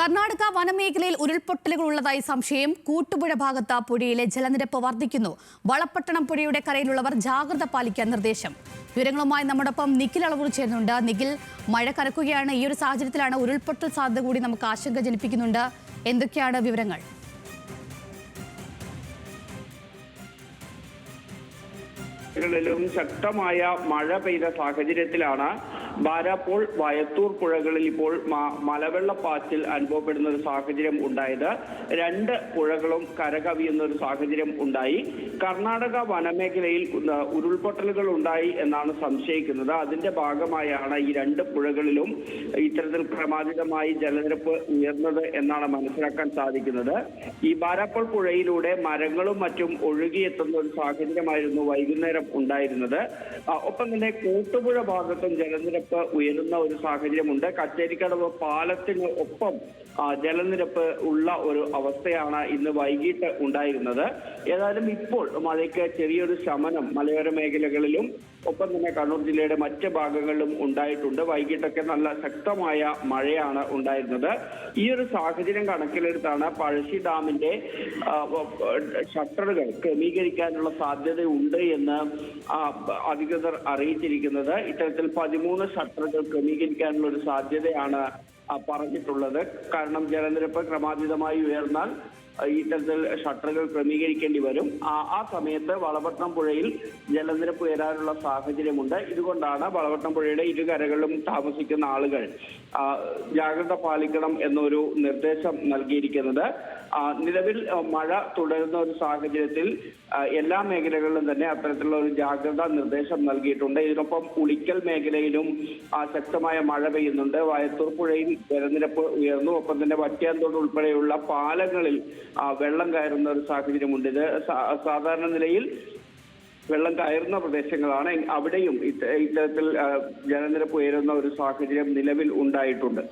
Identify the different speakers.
Speaker 1: കർണാടക വനമേഖലയിൽ ഉരുൾപൊട്ടലുകൾ ഉള്ളതായി സംശയം. കൂട്ടുപുഴ ഭാഗത്ത് പുഴയിലെ ജലനിരപ്പ് വർദ്ധിക്കുന്നു. വളപട്ടണം പുഴയുടെ കരയിലുള്ളവർ ജാഗ്രത പാലിക്കാൻ നിർദ്ദേശം. വിവരങ്ങളുമായി നമ്മോടൊപ്പം നിഖിൽ അളവൂർ ചേരുന്നുണ്ട്. നിഖിൽ, മഴ കനക്കുകയാണ്. ഈ ഒരു സാഹചര്യത്തിലാണ് ഉരുൾപൊട്ടൽ സാധ്യത കൂടി നമുക്ക് ആശങ്ക ജനിപ്പിക്കുന്നുണ്ട്. എന്തൊക്കെയാണ് വിവരങ്ങൾ?
Speaker 2: ിലും ശക്തമായ മഴ പെയ്ത സാഹചര്യത്തിലാണ് ബാരാപ്പോൾ വയത്തൂർ പുഴകളിൽ ഇപ്പോൾ മലവെള്ളപ്പാച്ചിൽ അനുഭവപ്പെടുന്ന ഒരു സാഹചര്യം ഉണ്ടായത്. രണ്ട് പുഴകളും കരകവിയുന്ന ഒരു സാഹചര്യം ഉണ്ടായി. കർണാടക വനമേഖലയിൽ ഉരുൾപൊട്ടലുകൾ ഉണ്ടായി എന്നാണ് സംശയിക്കുന്നത്. അതിന്റെ ഭാഗമായാണ് ഈ രണ്ട് പുഴകളിലും ഇത്തരത്തിൽ ക്രമാതീതമായി ജലനിരപ്പ് ഉയർന്നത് എന്നാണ് മനസ്സിലാക്കാൻ സാധിക്കുന്നത്. ഈ ബാരാപ്പോൾ പുഴയിലൂടെ മരങ്ങളും മറ്റും ഒഴുകിയെത്തുന്ന ഒരു സാഹചര്യമായിരുന്നു വൈകുന്നേരം ഉണ്ടായിരുന്നത്. ഒപ്പം തന്നെ കൂട്ടുപുഴ ഭാഗത്തും ജലനിരപ്പ് ഉയരുന്ന ഒരു സാഹചര്യമുണ്ട്. കച്ചേരിക്കടവ് പാലത്തിന് ഒപ്പം ജലനിരപ്പ് ഉള്ള ഒരു അവസ്ഥയാണ് ഇന്ന് വൈകിട്ട് ഉണ്ടായിരുന്നത്. ഏതായാലും ഇപ്പോൾ മഴയ്ക്ക് ചെറിയൊരു ശമനം മലയോര മേഖലകളിലും ഒപ്പം തന്നെ കണ്ണൂർ ജില്ലയുടെ മറ്റ് ഭാഗങ്ങളിലും ഉണ്ടായിട്ടുണ്ട്. വൈകിട്ടൊക്കെ നല്ല ശക്തമായ മഴയാണ് ഉണ്ടായിരുന്നത്. ഈ ഒരു സാഹചര്യം കണക്കിലെടുത്താണ് പഴശ്ശി ഡാമിന്റെ ഷട്ടറുകൾ ക്രമീകരിക്കാനുള്ള സാധ്യതയുണ്ട് എന്ന് അധികൃതർ അറിയിച്ചിരിക്കുന്നത്. ഇത്തരത്തിൽ 13 ഷട്ടറുകൾ ക്രമീകരിക്കാനുള്ള ഒരു സാധ്യതയാണ് പറഞ്ഞിട്ടുള്ളത്. കാരണം ജലനിരപ്പ് ക്രമാതീതമായി ഉയർന്നാൽ ഇത്തരത്തിൽ ഷട്ടറുകൾ ക്രമീകരിക്കേണ്ടി വരും. ആ സമയത്ത് വളപട്ടണം പുഴയിൽ ജലനിരപ്പ് ഉയരാനുള്ള സാഹചര്യമുണ്ട്. ഇതുകൊണ്ടാണ് വളപട്ടണം പുഴയുടെ ഇരുകരകളിലും താമസിക്കുന്ന ആളുകൾ ജാഗ്രത പാലിക്കണം എന്നൊരു നിർദ്ദേശം നൽകിയിരിക്കുന്നത്. നിലവിൽ മഴ തുടരുന്ന ഒരു സാഹചര്യത്തിൽ എല്ലാ മേഖലകളിലും തന്നെ അത്തരത്തിലുള്ള ഒരു ജാഗ്രതാ നിർദ്ദേശം നൽകിയിട്ടുണ്ട്. ഇതിനൊപ്പം ഉളിക്കൽ മേഖലയിലും ശക്തമായ മഴ പെയ്യുന്നുണ്ട്. വയത്തൂർ പുഴയിൽ ജലനിരപ്പ് ഉയർന്നു. ഒപ്പം തന്നെ വറ്റിയാന്തോട് ഉൾപ്പെടെയുള്ള പാലങ്ങളിൽ വെള്ളം കയറുന്ന ഒരു സാഹചര്യമുണ്ട്. ഇത് സാധാരണ നിലയിൽ വെള്ളം കയറുന്ന പ്രദേശങ്ങളാണ്. അവിടെയും ഇത്തരത്തിൽ ജലനിരപ്പ് ഉയരുന്ന ഒരു സാഹചര്യം നിലവിൽ ഉണ്ടായിട്ടുണ്ട്.